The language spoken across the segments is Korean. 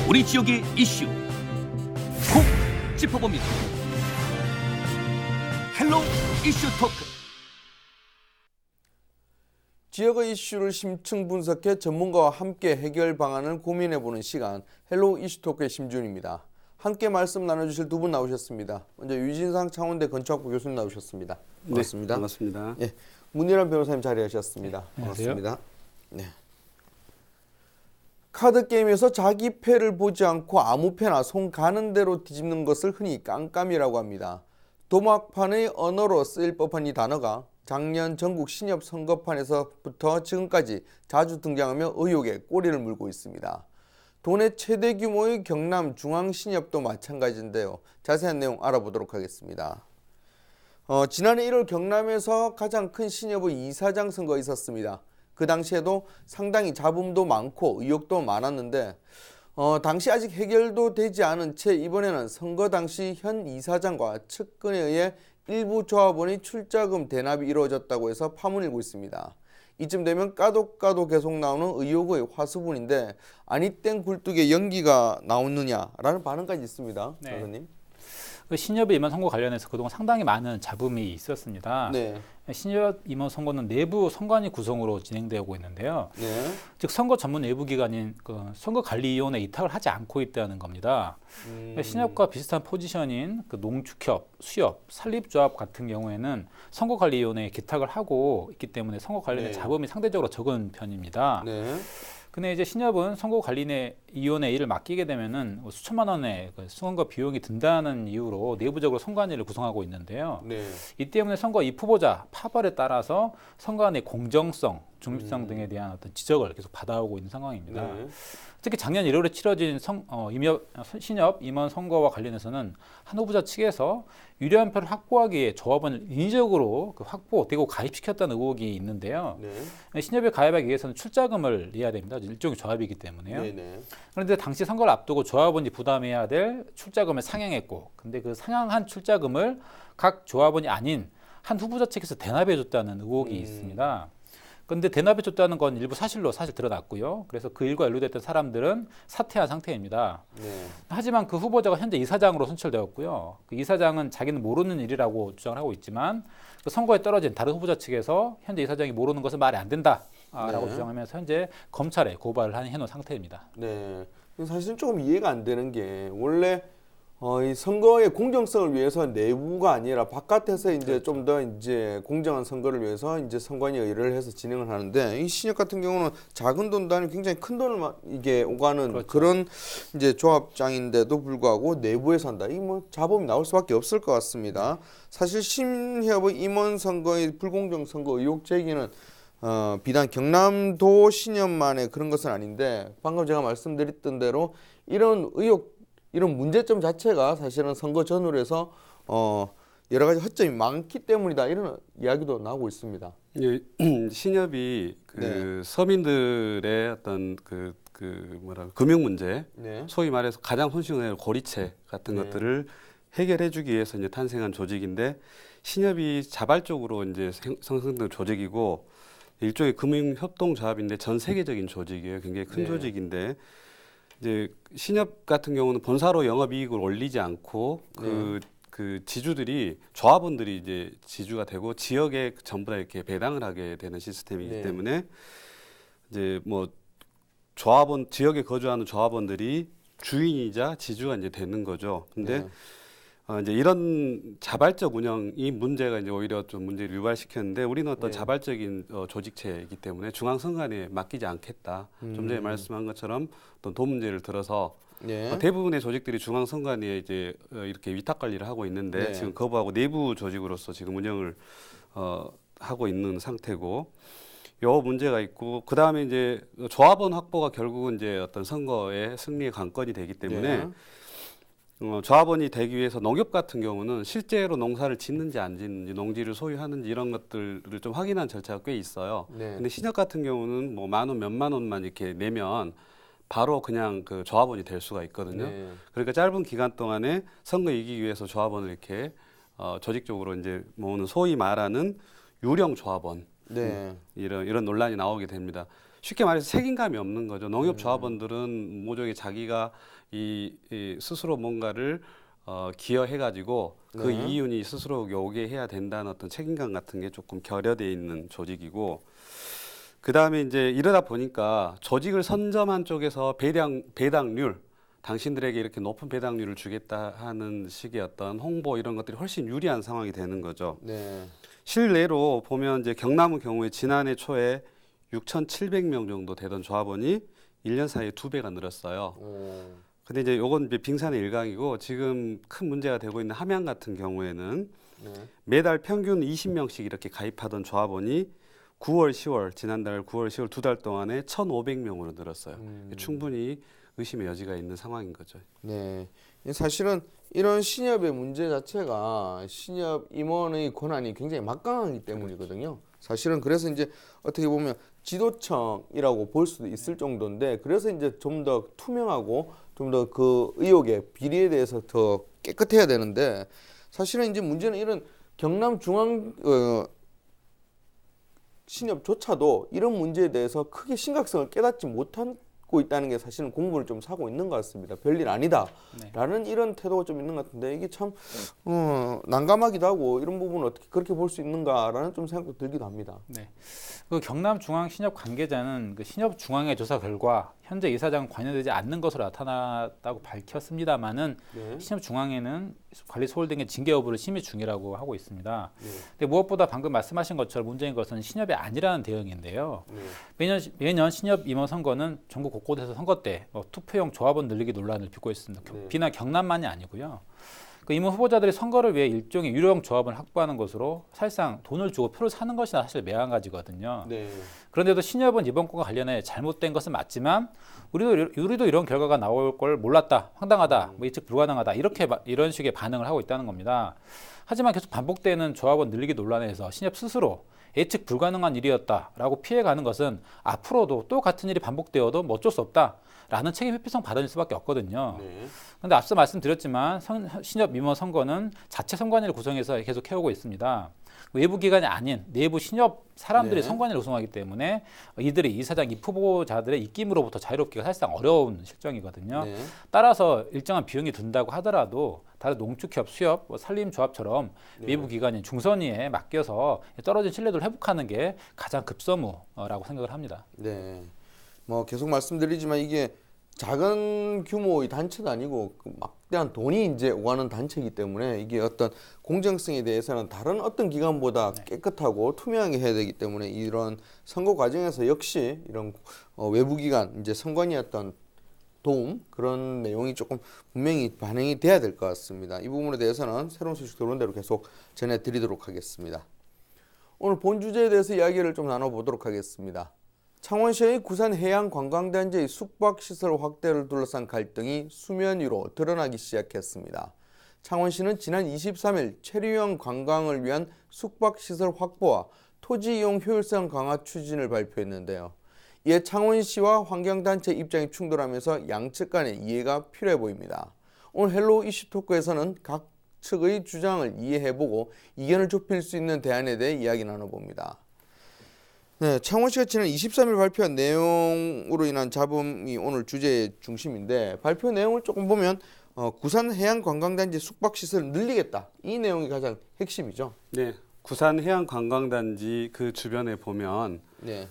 우리 지역의 이슈 콕 짚어봅니다. 헬로 이슈 토크. 지역의 이슈를 심층 분석해 전문가와 함께 해결 방안을 고민해보는 시간, 헬로 이슈 토크의 심준입니다. 함께 말씀 나눠주실 두 분 나오셨습니다. 먼저 유진상 창원대 건축학부 교수님 나오셨습니다. 반갑습니다. 네, 반갑습니다. 예, 문희란 변호사님 자리하셨습니다. 네, 반갑습니다. 네. 카드 게임에서 자기 패를 보지 않고 아무 패나 손 가는 대로 뒤집는 것을 흔히 깜깜이라고 합니다. 도막판의 언어로 쓰일 법한 이 단어가 작년 전국 신협 선거판에서부터 지금까지 자주 등장하며 의혹에 꼬리를 물고 있습니다. 도내 최대 규모의 경남 중앙신협도 마찬가지인데요. 자세한 내용 알아보도록 하겠습니다. 지난해 1월 경남에서 가장 큰 신협의 이사장 선거가 있었습니다. 그 당시에도 상당히 잡음도 많고 의혹도 많았는데 당시 아직 해결도 되지 않은 채 이번에는 선거 당시 현 이사장과 측근에 의해 일부 조합원의 출자금 대납이 이루어졌다고 해서 파문이 일고 있습니다. 이쯤 되면 까도 계속 나오는 의혹의 화수분인데 아니 땡 굴뚝에 연기가 나오느냐라는 반응까지 있습니다. 네. 변호사님. 그 신협의 임원 선거 관련해서 그동안 상당히 많은 잡음이 있었습니다. 네. 신협 임원 선거는 내부 선관위 구성으로 진행되고 있는데요. 네. 즉 선거 전문 외부기관인 그 선거관리위원회 이탁을 하지 않고 있다는 겁니다. 신협과 비슷한 포지션인 그 농축협, 수협, 산립조합 같은 경우에는 선거관리위원회에 기탁을 하고 있기 때문에 선거 관련된 네. 잡음이 상대적으로 적은 편입니다. 네. 근데 이제 신협은 선거관리위원회 일을 맡기게 되면은 수천만 원의 그 선거 비용이 든다는 이유로 내부적으로 선관위를 구성하고 있는데요. 네. 이 때문에 선거 입 후보자 파벌에 따라서 선관위 공정성, 중립성 등에 대한 어떤 지적을 계속 받아오고 있는 상황입니다. 네. 특히 작년 1월에 치러진 신협 임원 선거와 관련해서는 한 후보자 측에서 유리한 표를 확보하기 위해 조합원을 인위적으로 확보되고 가입시켰다는 의혹이 있는데요. 네. 신협에 가입하기 위해서는 출자금을 내야 됩니다. 일종의 조합이기 때문에요. 네. 네. 그런데 당시 선거를 앞두고 조합원이 부담해야 될 출자금을 상향했고, 근데 그 상향한 출자금을 각 조합원이 아닌 한 후보자 측에서 대납해줬다는 의혹이 있습니다. 그런데 대납해줬다는 건 일부 사실로 사실 드러났고요. 그래서 그 일과 연루됐던 사람들은 사퇴한 상태입니다. 네. 하지만 그 후보자가 현재 이사장으로 선출되었고요. 그 이사장은 자기는 모르는 일이라고 주장을 하고 있지만 그 선거에 떨어진 다른 후보자 측에서 현재 이사장이 모르는 것은 말이 안 된다라고 네. 주장하면서 현재 검찰에 고발을 해놓은 상태입니다. 네. 사실은 조금 이해가 안 되는 게 원래 이 선거의 공정성을 위해서 내부가 아니라 바깥에서 이제 좀 더 이제 공정한 선거를 위해서 이제 선관위 의뢰를 해서 진행을 하는데 이 신협 같은 경우는 작은 돈도 아니고 굉장히 큰 돈을 이게 오가는 그렇죠. 그런 이제 조합장인데도 불구하고 내부에서 한다. 이 뭐 잡음이 나올 수밖에 없을 것 같습니다. 사실 신협의 임원 선거의 불공정 선거 의혹 제기는 비단 경남도 신협만의 그런 것은 아닌데 방금 제가 말씀드렸던 대로 이런 의혹 이런 문제점 자체가 사실은 선거 전후로 해서 여러 가지 허점이 많기 때문이다 이런 이야기도 나오고 있습니다. 예, 신협이 그 네. 서민들의 어떤 그 금융 문제, 네. 소위 말해서 가장 손쉬운 고리채 같은 네. 것들을 해결해주기 위해서 이제 탄생한 조직인데 신협이 자발적으로 이제 생성된 조직이고 일종의 금융협동조합인데 전 세계적인 조직이에요. 굉장히 큰 네. 조직인데. 이제 신협 같은 경우는 본사로 영업이익을 올리지 않고 그 지주들이 조합원들이 이제 지주가 되고 지역에 전부 다 이렇게 배당을 하게 되는 시스템이기 네. 때문에 이제 뭐 지역에 거주하는 조합원들이 주인이자 지주가 이제 되는 거죠. 근데 네. 이제 이런 자발적 운영이 문제가 이제 오히려 좀 문제를 유발시켰는데 우리는 어떤 네. 자발적인 조직체이기 때문에 중앙선관위에 맡기지 않겠다. 좀 전에 말씀한 것처럼 어떤 돈 문제를 들어서 네. 대부분의 조직들이 중앙선관위에 이제 이렇게 위탁 관리를 하고 있는데 네. 지금 거부하고 내부 조직으로서 지금 운영을 하고 있는 상태고 요 문제가 있고 그 다음에 이제 조합원 확보가 결국은 이제 어떤 선거의 승리의 관건이 되기 때문에. 네. 조합원이 되기 위해서 농협 같은 경우는 실제로 농사를 짓는지 안 짓는지 농지를 소유하는지 이런 것들을 좀 확인한 절차가 꽤 있어요. 네. 근데 신협 같은 경우는 뭐 10,000원, 몇만 원만 이렇게 내면 바로 그냥 그 조합원이 될 수가 있거든요. 네. 그러니까 짧은 기간 동안에 선거 이기기 위해서 조합원을 이렇게 조직적으로 이제 모으는 소위 말하는 유령 조합원 네. 이런 논란이 나오게 됩니다. 쉽게 말해서 책임감이 없는 거죠. 농협조합원들은 모종의 자기가 이 스스로 뭔가를 기여해가지고 그 네. 이윤이 스스로 오게 해야 된다는 어떤 책임감 같은 게 조금 결여돼 있는 조직이고, 그 다음에 이제 이러다 보니까 조직을 선점한 쪽에서 배당률, 당신들에게 이렇게 높은 배당률을 주겠다 하는 식의 어떤 홍보 이런 것들이 훨씬 유리한 상황이 되는 거죠. 네. 실례로 보면 이제 경남의 경우에 지난해 초에 6,700명 정도 되던 조합원이 1년 사이에 2배가 늘었어요. 근데 이제 요건 이제 빙산의 일각이고, 지금 큰 문제가 되고 있는 함양 같은 경우에는 네. 매달 평균 20명씩 이렇게 가입하던 조합원이 9월, 10월, 지난달 9월, 10월 2달 동안에 1,500명으로 늘었어요. 충분히 의심의 여지가 있는 상황인 거죠. 네. 사실은 이런 신협의 문제 자체가 신협 임원의 권한이 굉장히 막강하기 때문이거든요. 사실은 그래서 이제 어떻게 보면 지도청이라고 볼 수도 있을 정도인데, 그래서 이제 좀 더 투명하고 좀 더 그 의혹의 비리에 대해서 더 깨끗해야 되는데, 사실은 이제 문제는 이런 경남 중앙 신협조차도 이런 문제에 대해서 크게 심각성을 깨닫지 못하고 있다는 게 사실은 공부를 좀 사고 있는 것 같습니다. 별일 아니다라는 이런 태도가 좀 있는 것 같은데, 이게 참 난감하기도 하고, 이런 부분을 어떻게 그렇게 볼 수 있는가라는 좀 생각도 들기도 합니다. 네. 그 경남중앙신협 관계자는 그 신협중앙의 조사 결과 현재 이사장 관여되지 않는 것으로 나타났다고 밝혔습니다만은 네. 신협중앙에는 관리 소홀 등의 징계 여부를 심의 중이라고 하고 있습니다. 네. 근데 무엇보다 방금 말씀하신 것처럼 문제인 것은 신협이 아니라는 대응인데요. 네. 매년 신협 임원 선거는 전국 곳곳에서 선거 때 투표용 조합원 늘리기 논란을 빚고 있습니다. 네. 비단 경남만이 아니고요. 그 임원 후보자들이 선거를 위해 일종의 유료형 조합을 확보하는 것으로 사실상 돈을 주고 표를 사는 것이나 사실 매한가지거든요. 네. 그런데도 신협은 이번 건과 관련해 잘못된 것은 맞지만 우리도 이런 결과가 나올 걸 몰랐다, 황당하다, 뭐 예측 불가능하다, 이런 식의 반응을 하고 있다는 겁니다. 하지만 계속 반복되는 조합원 늘리기 논란에서 신협 스스로 예측 불가능한 일이었다라고 피해가는 것은 앞으로도 또 같은 일이 반복되어도 뭐 어쩔 수 없다라는 책임 회피성 발언일 수밖에 없거든요. 그런데 앞서 말씀드렸지만 신협 임원 선거는 자체 선관위를 구성해서 계속 해오고 있습니다. 외부 기관이 아닌 내부 신협 사람들이 네. 선관위를 구성하기 때문에 이들이 이사장 입후보자들의 입김으로부터 자유롭기가 사실상 어려운 실정이거든요. 네. 따라서 일정한 비용이 든다고 하더라도 다른 농축협, 수협, 산림조합처럼 네. 외부 기관인 중선위에 맡겨서 떨어진 신뢰도를 회복하는 게 가장 급선무라고 생각을 합니다. 네. 뭐 계속 말씀드리지만 이게 작은 규모의 단체도 아니고 그 막대한 돈이 이제 오가는 단체이기 때문에 이게 어떤 공정성에 대해서는 다른 어떤 기관보다 깨끗하고 투명하게 해야 되기 때문에 이런 선거 과정에서 역시 이런 외부 기관 이제 선관위였던 도움 그런 내용이 조금 분명히 반영이 돼야 될 것 같습니다. 이 부분에 대해서는 새로운 소식 들어온 대로 계속 전해드리도록 하겠습니다. 오늘 본 주제에 대해서 이야기를 좀 나눠보도록 하겠습니다. 창원시의 구산해양관광단지의 숙박시설 확대를 둘러싼 갈등이 수면 위로 드러나기 시작했습니다. 창원시는 지난 23일 체류형 관광을 위한 숙박시설 확보와 토지 이용 효율성 강화 추진을 발표했는데요. 이에 창원시와 환경단체 입장이 충돌하면서 양측 간의 이해가 필요해 보입니다. 오늘 헬로우 이슈토크에서는 각 측의 주장을 이해해보고 이견을 좁힐 수 있는 대안에 대해 이야기 나눠봅니다. 네, 창원시가 지난 23일 발표한 내용으로 인한 잡음이 오늘 주제의 중심인데, 발표 내용을 조금 보면 구산해양관광단지 숙박시설을 늘리겠다, 이 내용이 가장 핵심이죠. 네, 구산해양관광단지 그 주변에 보면 네.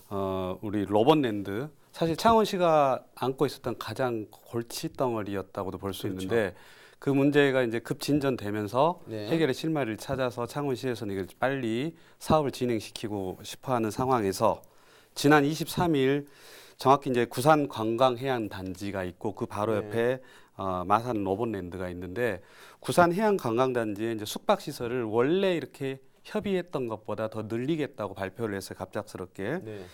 우리 로봇랜드, 사실 창원시가 안고 있었던 가장 골치 덩어리였다고도 볼 수 그렇죠. 있는데, 그 문제가 이제 급진전되면서 네. 해결의 실마리를 찾아서 창원시에서는 이걸 빨리 사업을 진행시키고 싶어하는 상황에서 지난 23일 정확히 이제 구산 관광해양단지가 있고 그 바로 옆에 마산 로봇랜드가 있는데, 구산 해양관광단지에 이제 숙박시설을 원래 이렇게 협의했던 것보다 더 늘리겠다고 발표를 했어요, 갑작스럽게. 네.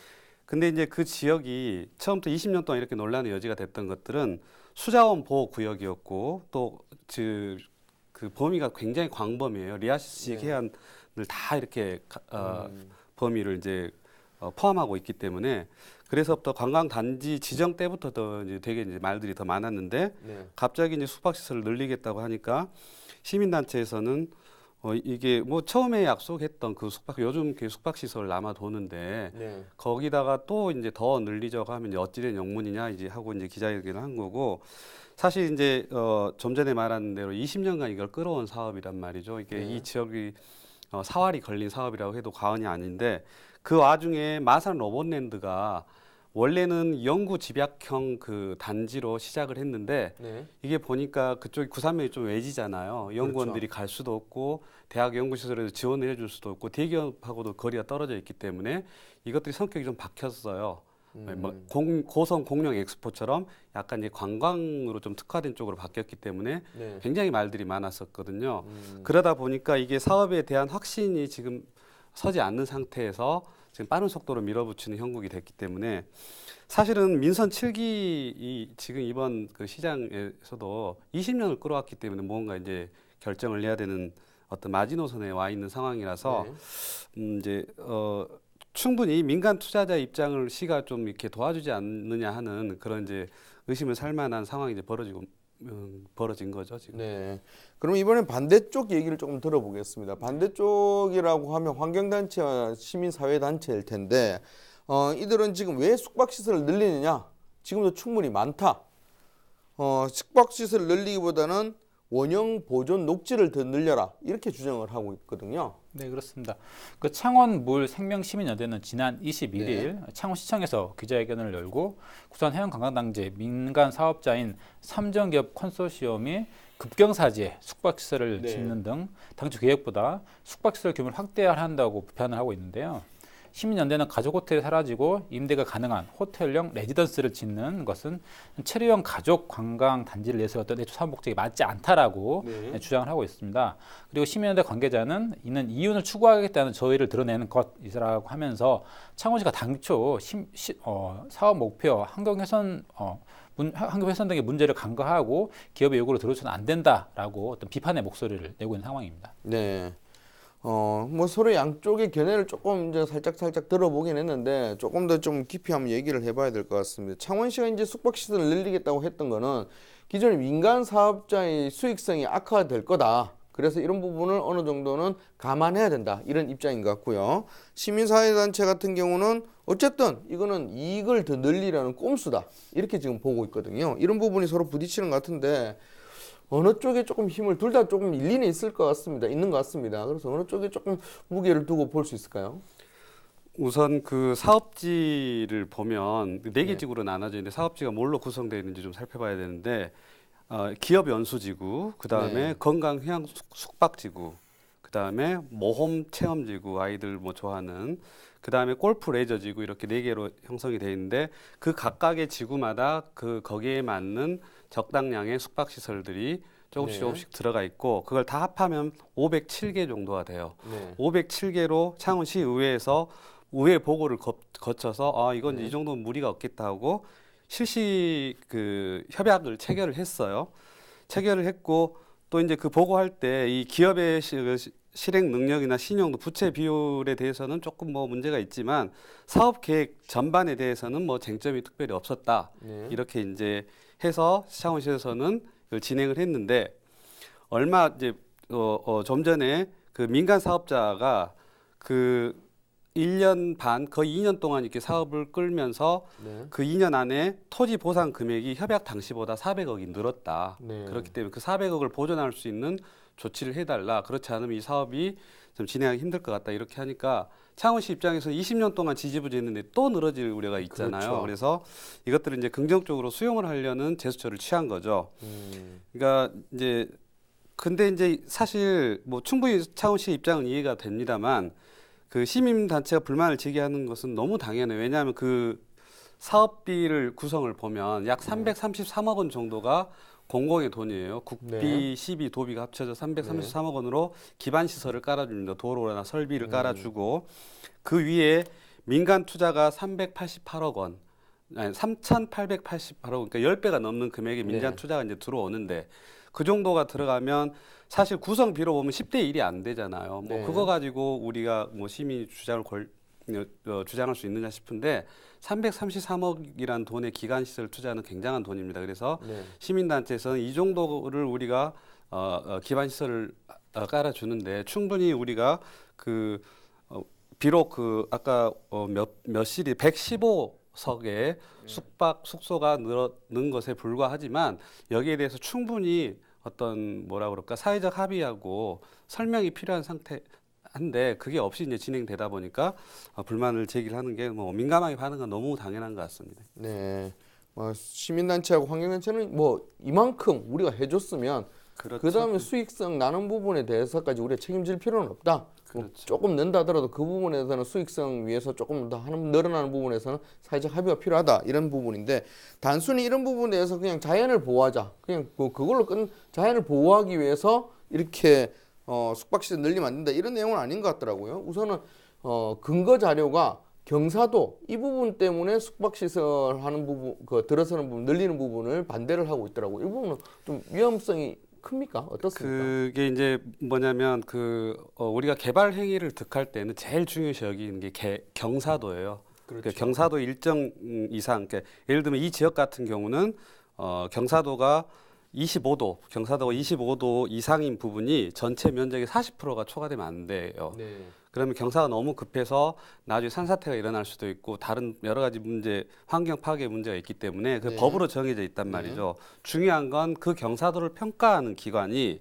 근데 이제 그 지역이 처음부터 20년 동안 이렇게 논란의 여지가 됐던 것들은 수자원 보호 구역이었고, 또 그 범위가 굉장히 광범위해요. 리아시식 네. 해안을 다 이렇게 범위를 이제 포함하고 있기 때문에, 그래서부터 관광 단지 지정 때부터 더 이제 되게 이제 말들이 더 많았는데, 네. 갑자기 이제 숙박시설을 늘리겠다고 하니까 시민단체에서는 이게 뭐 처음에 약속했던 그 요즘 그 숙박시설 남아 도는데 네. 거기다가 또 이제 더 늘리자고 하면 이제 어찌된 영문이냐 이제 하고 이제 기자회견을 한 거고 사실 이제 좀 전에 말한 대로 20년간 이걸 끌어온 사업이란 말이죠. 이게 네. 이 지역이 사활이 걸린 사업이라고 해도 과언이 아닌데 그 와중에 마산 로봇랜드가 원래는 영구 집약형 그 단지로 시작을 했는데 네. 이게 보니까 그쪽이 구산면이 좀 외지잖아요. 연구원들이 갈 수도 없고 대학 연구시설에서 지원을 해줄 수도 없고 대기업하고도 거리가 떨어져 있기 때문에 이것들이 성격이 좀 박혔어요. 뭐 고성 공룡 엑스포처럼 약간 이제 관광으로 좀 특화된 쪽으로 바뀌었기 때문에 네. 굉장히 말들이 많았었거든요. 그러다 보니까 이게 사업에 대한 확신이 지금 서지 않는 상태에서 지금 빠른 속도로 밀어붙이는 형국이 됐기 때문에 사실은 민선 7기이 지금 이번 그 시장에서도 20년을 끌어왔기 때문에 뭔가 이제 결정을 내야 되는 어떤 마지노선에 와 있는 상황이라서 이제 충분히 민간 투자자 입장을 시가 좀 이렇게 도와주지 않느냐 하는 그런 이제 의심을 살 만한 상황이 이제 벌어진 거죠 지금. 네. 그럼 이번엔 반대쪽 얘기를 조금 들어보겠습니다. 반대쪽이라고 하면 환경단체와 시민사회단체일 텐데 이들은 지금 왜 숙박시설을 늘리느냐? 지금도 충분히 많다. 숙박시설을 늘리기보다는 원형 보존 녹지를 더 늘려라 이렇게 주장을 하고 있거든요. 네, 그렇습니다. 그 창원 물 생명시민연대는 지난 21일 창원시청에서 기자회견을 열고 부산 해양관광단지 민간 사업자인 삼정기업 컨소시엄이 급경사지에 숙박시설을 짓는 등 당초 계획보다 숙박시설 규모를 확대해야 한다고 비판을 하고 있는데요. 시민연대는 가족 호텔이 사라지고 임대가 가능한 호텔형 레지던스를 짓는 것은 체류형 가족 관광 단지를 내서 어떤 애초 사업 목적이 맞지 않다라고 주장을 하고 있습니다. 그리고 시민연대 관계자는 이는 이윤을 추구하겠다는 저의를 드러내는 것이라고 하면서 창원시가 당초 사업 목표 환경훼손 등의 문제를 간과하고 기업의 요구를 들어서는 안 된다라고 어떤 비판의 목소리를 내고 있는 상황입니다. 네. 뭐 서로 양쪽의 견해를 조금 이제 살짝 들어보긴 했는데 조금 더 좀 깊이 한번 얘기를 해봐야 될 것 같습니다. 창원시가 이제 숙박시설을 늘리겠다고 했던 거는 기존의 민간 사업자의 수익성이 악화될 거다. 그래서 이런 부분을 어느 정도는 감안해야 된다. 이런 입장인 것 같고요. 시민사회단체 같은 경우는 어쨌든 이거는 이익을 더 늘리라는 꼼수다. 이렇게 지금 보고 있거든요. 이런 부분이 서로 부딪히는 것 같은데 어느 쪽에 조금 힘을 둘 다 조금 일리는 있는 것 같습니다. 그래서 어느 쪽에 조금 무게를 두고 볼 수 있을까요? 우선 그 사업지를 보면 4개 지구로 나눠져 있는데 사업지가 뭘로 구성되어 있는지 좀 살펴봐야 되는데 기업 연수지구, 그 다음에 건강 휴양 숙박지구, 그 다음에 모험 체험지구 아이들 뭐 좋아하는, 그 다음에 골프 레저지구 이렇게 4개로 형성이 되어 있는데 그 각각의 지구마다 거기에 맞는 적당량의 숙박시설들이 조금씩 조금씩 들어가 있고 그걸 다 합하면 507개 정도가 돼요. 507개로 창원시 의회에서 의회 보고를 거쳐서 이건 이 정도는 무리가 없겠다 하고 실시 그 협약을 체결을 했어요. 체결을 했고 또 이제 그 보고할 때 이 기업의 실행 능력이나 신용도 부채 비율에 대해서는 조금 뭐 문제가 있지만 사업 계획 전반에 대해서는 뭐 쟁점이 특별히 없었다. 이렇게 이제 해서 창원시에서는 그걸 진행을 했는데 얼마 이제 좀 전에 그 민간 사업자가 그 1년 반 거의 2년 동안 이렇게 사업을 끌면서 그 2년 안에 토지 보상 금액이 협약 당시보다 400억이 늘었다. 그렇기 때문에 그 400억을 보존할 수 있는 조치를 해달라. 그렇지 않으면 이 사업이 좀 진행하기 힘들 것 같다. 이렇게 하니까 창원시 입장에서 20년 동안 지지부진했는데 또 늘어질 우려가 있잖아요. 그래서 이것들을 이제 긍정적으로 수용을 하려는 제스처를 취한 거죠. 그러니까 이제 근데 이제 사실 뭐 충분히 창원시 입장은 이해가 됩니다만 그 시민단체가 불만을 제기하는 것은 너무 당연해요. 왜냐하면 그 사업비를 구성을 보면 약 333억 원 정도가 공공의 돈이에요. 국비, 시비, 도비가 합쳐져 333억 원으로 기반 시설을 깔아줍니다. 도로나 설비를 깔아주고 그 위에 민간 투자가 388억 원, 아니 3,888억 원, 그러니까 10배가 넘는 금액의 민간 투자가 이제 들어오는데 그 정도가 들어가면 사실 구성비로 보면 10대 1이 안 되잖아요. 뭐 그거 가지고 우리가 뭐 시민이 주장할 수 있느냐 싶은데 333억이란 돈의 기간시설 투자는 굉장한 돈입니다. 그래서 시민단체에서는 이 정도를 우리가 기반시설을 깔아주는데 충분히 우리가 그 비록 그 아까 몇 실이 115석의 숙소가 늘어는 것에 불과하지만 여기에 대해서 충분히 어떤 뭐라 그럴까 사회적 합의하고 설명이 필요한 상태인데 그게 없이 이제 진행되다 보니까 불만을 제기하는 게 뭐 민감하게 반응은 너무 당연한 것 같습니다. 네. 시민단체하고 환경단체는 뭐 이만큼 우리가 해줬으면 그렇죠. 그다음에 수익성 나는 부분에 대해서까지 우리가 책임질 필요는 없다. 뭐 그렇죠. 조금 는다 하더라도 그 부분에서는 수익성 위해서 조금 더 늘어나는 부분에서는 사회적 합의가 필요하다 이런 부분인데 단순히 이런 부분에 대해서 그냥 자연을 보호하자 그냥 그걸로 자연을 보호하기 위해서 이렇게 숙박시설 늘리면 안 된다 이런 내용은 아닌 것 같더라고요. 우선은 근거 자료가 경사도 이 부분 때문에 숙박시설 하는 부분 들어서는 부분 늘리는 부분을 반대를 하고 있더라고요. 이 부분은 좀 위험성이 큽니까? 어떻습니까? 그게 이제 뭐냐면 우리가 개발 행위를 득할 때는 제일 중요시 여기는 게 경사도예요. 그러니까 경사도 일정 이상, 그러니까 예를 들면 이 지역 같은 경우는 경사도가 25도 이상인 부분이 전체 면적의 40%가 초과되면 안 돼요. 네. 그러면 경사가 너무 급해서 나중에 산사태가 일어날 수도 있고 다른 여러 가지 환경 파괴 문제가 있기 때문에 그 네. 법으로 정해져 있단 말이죠. 중요한 건 그 경사도를 평가하는 기관이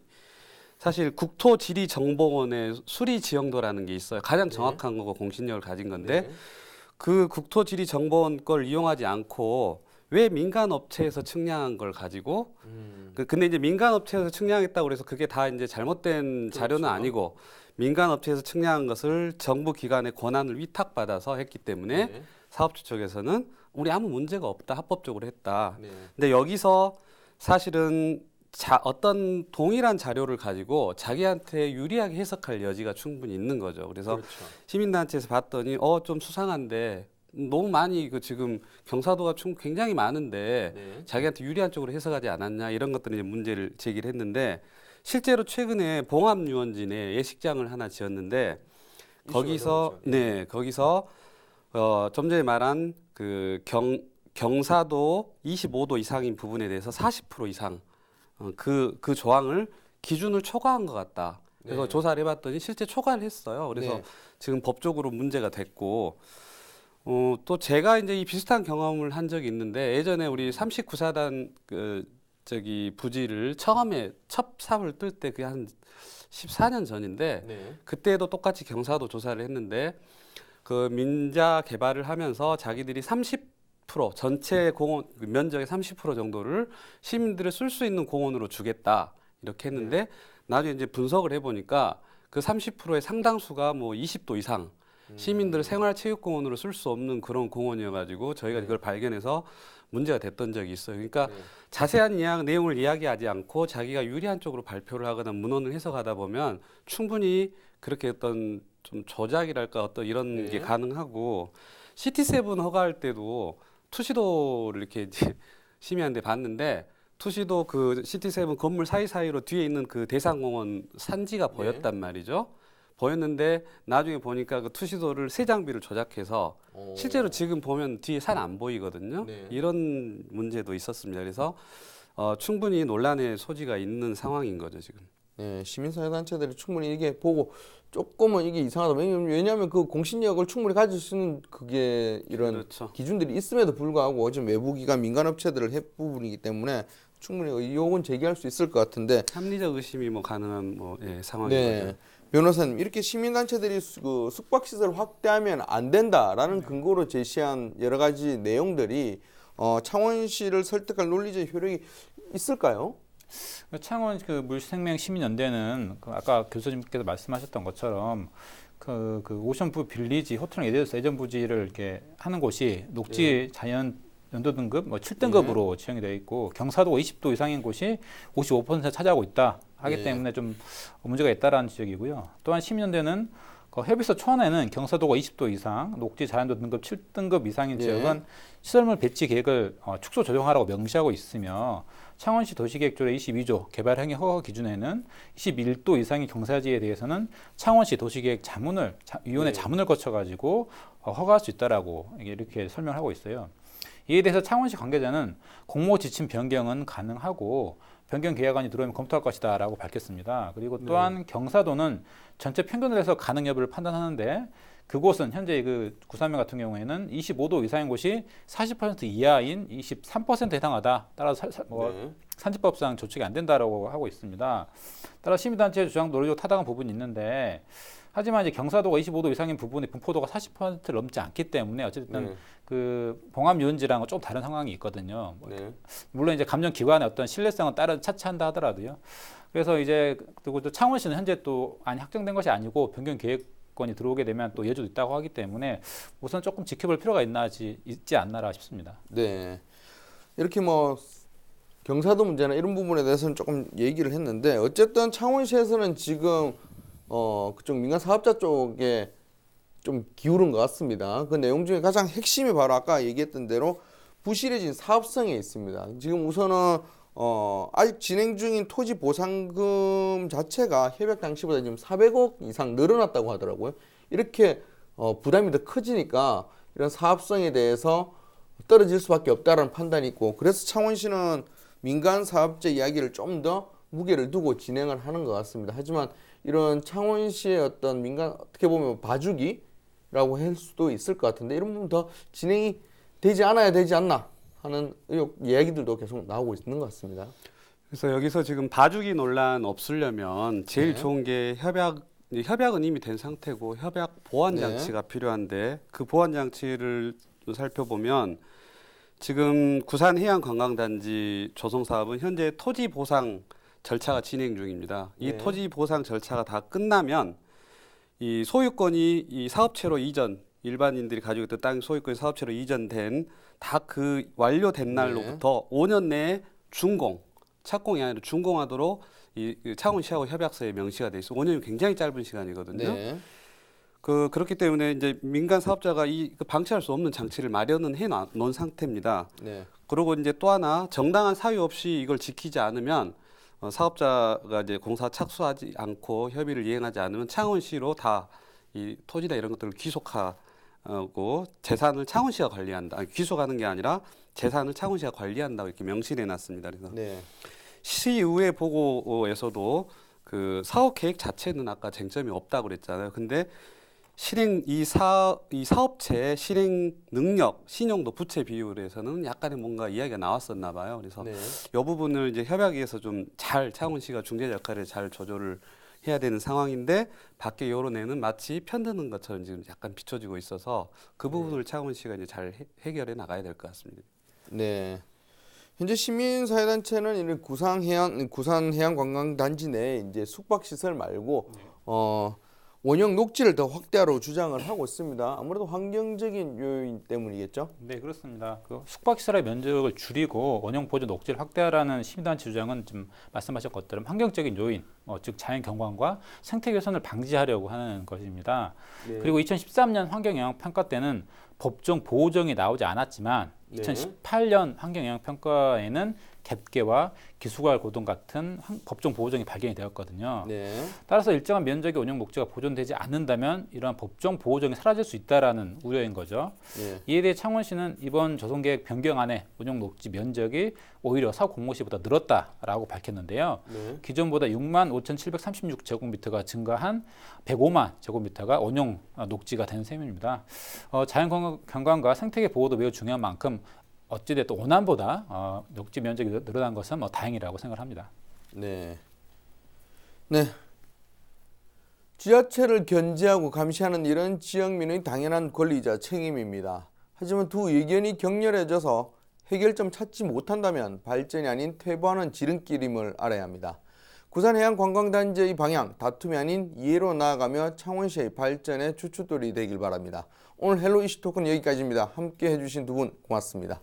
사실 국토지리정보원의 수리지형도라는 게 있어요. 가장 정확한 거고 공신력을 가진 건데 네. 그 국토지리정보원 걸 이용하지 않고 왜 민간 업체에서 측량한 걸 가지고 근데 이제 민간 업체에서 측량했다고 그래서 그게 다 이제 잘못된 자료는 아니고 민간 업체에서 측량한 것을 정부 기관의 권한을 위탁받아서 했기 때문에 네. 사업주 쪽에서는 우리 아무 문제가 없다, 합법적으로 했다. 네. 근데 여기서 사실은 어떤 동일한 자료를 가지고 자기한테 유리하게 해석할 여지가 충분히 있는 거죠. 그래서 그렇죠. 시민단체에서 봤더니 좀 수상한데 너무 많이 지금 경사도가 굉장히 많은데 네. 자기한테 유리한 쪽으로 해석하지 않았냐 이런 것들은 이제 문제를 제기를 했는데 실제로 최근에 봉합유원진에 예식장을 하나 지었는데 거기서 좀 전에 말한 그 경사도 25도 이상인 부분에 대해서 40% 이상 그 조항을 기준을 초과한 것 같다. 그래서 네. 조사를 해봤더니 실제 초과를 했어요. 그래서 네. 지금 법적으로 문제가 됐고 또 제가 이제 이 비슷한 경험을 한 적이 있는데 예전에 우리 39사단 부지를 처음에 첫 삽을 뜰 때 그게 한 14년 전인데 네. 그때도 똑같이 경사도 조사를 했는데 그 민자 개발을 하면서 자기들이 30% 전체 공원 면적의 30% 정도를 시민들이 쓸 수 있는 공원으로 주겠다 이렇게 했는데 나중에 이제 분석을 해보니까 그 30%의 상당수가 뭐 20도 이상 시민들 생활체육공원으로 쓸 수 없는 그런 공원이어가지고 저희가 그걸 발견해서 문제가 됐던 적이 있어요. 그러니까 자세한 내용을 이야기하지 않고 자기가 유리한 쪽으로 발표를 하거나 문헌을 해석하다 보면 충분히 그렇게 어떤 좀 조작이랄까 어떤 이런 게 가능하고 시티7 허가할 때도 투시도를 이렇게 이제 시민한테 봤는데 투시도 그 시티7 건물 사이사이로 뒤에 있는 그 대상공원 산지가 보였단 말이죠. 보였는데 나중에 보니까 그 투시도를 새 장비를 조작해서 실제로 지금 보면 뒤에 산 안 보이거든요. 네. 이런 문제도 있었습니다. 그래서 충분히 논란의 소지가 있는 상황인 거죠 지금. 네, 시민사회단체들이 충분히 이게 보고 조금은 이게 이상하다. 왜냐하면 그 공신력을 충분히 가질 수 있는 그게 이런 그렇죠. 기준들이 있음에도 불구하고 어제 외부기관 민간업체들을 해 부분이기 때문에 충분히 의혹은 제기할 수 있을 것 같은데. 합리적 의심이 가능한 상황인 거죠. 네. 변호사님 이렇게 시민단체들이 그 숙박시설 확대하면 안 된다라는 근거로 제시한 여러 가지 내용들이 창원시를 설득할 논리적 효력이 있을까요? 창원 그 물생명시민연대는 아까 교수님께서 말씀하셨던 것처럼 그 오션뷰 빌리지 호텔 에디어스 예전 부지를 이렇게 하는 곳이 녹지 자연 연도 등급 7등급으로 지정이 되어 있고 경사도가 20도 이상인 곳이 55% 차지하고 있다 하기 때문에 좀 문제가 있다라는 지적이고요. 또한 시민연대는 협의서 초안에는 경사도가 20도 이상, 녹지 자연도 등급 7등급 이상인 지역은 시설물 배치 계획을 축소 조정하라고 명시하고 있으며 창원시 도시계획조례 22조 개발 행위 허가 기준에는 21도 이상의 경사지에 대해서는 창원시 도시계획 위원회 자문을 거쳐가지고 허가할 수 있다라고 이렇게 설명하고 있어요. 이에 대해서 창원시 관계자는 공모 지침 변경은 가능하고 변경 계약안이 들어오면 검토할 것이다라고 밝혔습니다. 그리고 또한 경사도는 전체 평균을 해서 가능 여부를 판단하는데 그곳은 현재 그 구산면 같은 경우에는 25도 이상인 곳이 40% 이하인 23%에 해당하다. 따라서 산지법상 조치가 안 된다라고 하고 있습니다. 따라 시민단체의 주장도 논리적으로 타당한 부분이 있는데 하지만 이제 경사도가 25도 이상인 부분의 분포도가 40%를 넘지 않기 때문에 어쨌든 그 봉합 유원지랑은 좀 다른 상황이 있거든요. 물론 이제 감정 기관의 어떤 신뢰성은 따로 차치한다 하더라도요. 그래서 이제 그리고 또 창원시는 현재 또 안이 확정된 것이 아니고 변경 계획권이 들어오게 되면 또 예주도 있다고 하기 때문에 우선 조금 지켜볼 필요가 있지 않나라 싶습니다. 네. 이렇게 뭐 경사도 문제나 이런 부분에 대해서는 조금 얘기를 했는데 어쨌든 창원시에서는 지금 그쪽 민간 사업자 쪽에 좀 기울은 것 같습니다. 그 내용 중에 가장 핵심이 바로 아까 얘기했던 대로 부실해진 사업성에 있습니다. 지금 우선은 아직 진행 중인 토지 보상금 자체가 협약 당시보다 지금 400억 이상 늘어났다고 하더라고요. 이렇게 부담이 더 커지니까 이런 사업성에 대해서 떨어질 수밖에 없다라는 판단이 있고 그래서 창원시는 민간 사업자 이야기를 좀 더 무게를 두고 진행을 하는 것 같습니다. 하지만 이런 창원시의 어떤 민간 어떻게 보면 봐주기라고 할 수도 있을 것 같은데 이런 부분 더 진행이 되지 않아야 되지 않나 하는 의혹 이야기들도 계속 나오고 있는 것 같습니다. 그래서 여기서 지금 봐주기 논란 없으려면 제일 좋은 게 협약은 이미 된 상태고 협약 보완 장치가 필요한데 그 보완 장치를 살펴보면 지금 구산해양관광단지 조성 사업은 현재 토지 보상 절차가 진행 중입니다. 이 토지 보상 절차가 다 끝나면 이 소유권이 이 사업체로 이전, 일반인들이 가지고 있던 땅 소유권이 사업체로 이전된 다 그 완료된 날로부터 5년 내에 준공, 착공이 아니라 준공하도록 이 창원시하고 협약서에 명시가 돼 있어. 5년이 굉장히 짧은 시간이거든요. 그렇기 때문에 이제 민간 사업자가 방치할 수 없는 장치를 마련은 해 놓은 상태입니다. 그리고 이제 또 하나 정당한 사유 없이 이걸 지키지 않으면 사업자가 이제 공사 착수하지 않고 협의를 이행하지 않으면 창원시로 다 이 토지나 이런 것들을 귀속하고 재산을 창원시가 관리한다. 아니, 귀속하는 게 아니라 재산을 창원시가 관리한다고 이렇게 명시해 놨습니다. 그래서 시의회 보고에서도 그 사업 계획 자체는 아까 쟁점이 없다고 그랬잖아요. 근데 이 사업체의 실행 능력, 신용도, 부채 비율에서는 약간의 뭔가 이야기가 나왔었나 봐요. 그래서 이 부분을 이제 협약에서 좀 잘 창원시가 중재자 역할을 잘 조절을 해야 되는 상황인데 밖에 여론에는 마치 편드는 것처럼 지금 약간 비춰지고 있어서 그 부분을 창원시가 이제 잘 해결해 나가야 될 것 같습니다. 네. 현재 시민사회단체는 이런 구산해양관광단지 내에 이제 숙박시설 말고 원형 녹지를 더 확대하라고 주장을 하고 있습니다. 아무래도 환경적인 요인 때문이겠죠? 네, 그렇습니다. 그 숙박시설의 면적을 줄이고 원형 보존 녹지를 확대하라는 시민단체 주장은 지금 말씀하신 것처럼 환경적인 요인, 즉 자연 경관과 생태 개선을 방지하려고 하는 것입니다. 그리고 2013년 환경영향평가 때는 법정 보호정이 나오지 않았지만 2018년 환경영향평가에는 갯개와 기수괄 고동 같은 법정 보호정이 발견이 되었거든요. 따라서 일정한 면적의 원형 녹지가 보존되지 않는다면 이러한 법정 보호정이 사라질 수 있다라는 우려인 거죠. 이에 대해 창원시는 이번 조성계획 변경안에 원형 녹지 면적이 오히려 사업 공모시보다 늘었다라고 밝혔는데요. 기존보다 65,736제곱미터가 증가한 105만 제곱미터가 원형 녹지가 된 셈입니다. 자연 경관과 생태계 보호도 매우 중요한 만큼 어찌됐든 원안보다 녹지 면적이 늘어난 것은 다행이라고 생각합니다. 네. 지하철을 견제하고 감시하는 일은 지역민의 당연한 권리이자 책임입니다. 하지만 두 의견이 격렬해져서 해결점 찾지 못한다면 발전이 아닌 퇴보하는 지름길임을 알아야 합니다. 구산해양관광단지의 방향, 다툼이 아닌 이해로 나아가며 창원시의 발전의 주춧돌이 되길 바랍니다. 오늘 헬로 이슈 토크는 여기까지입니다. 함께 해주신 두 분 고맙습니다.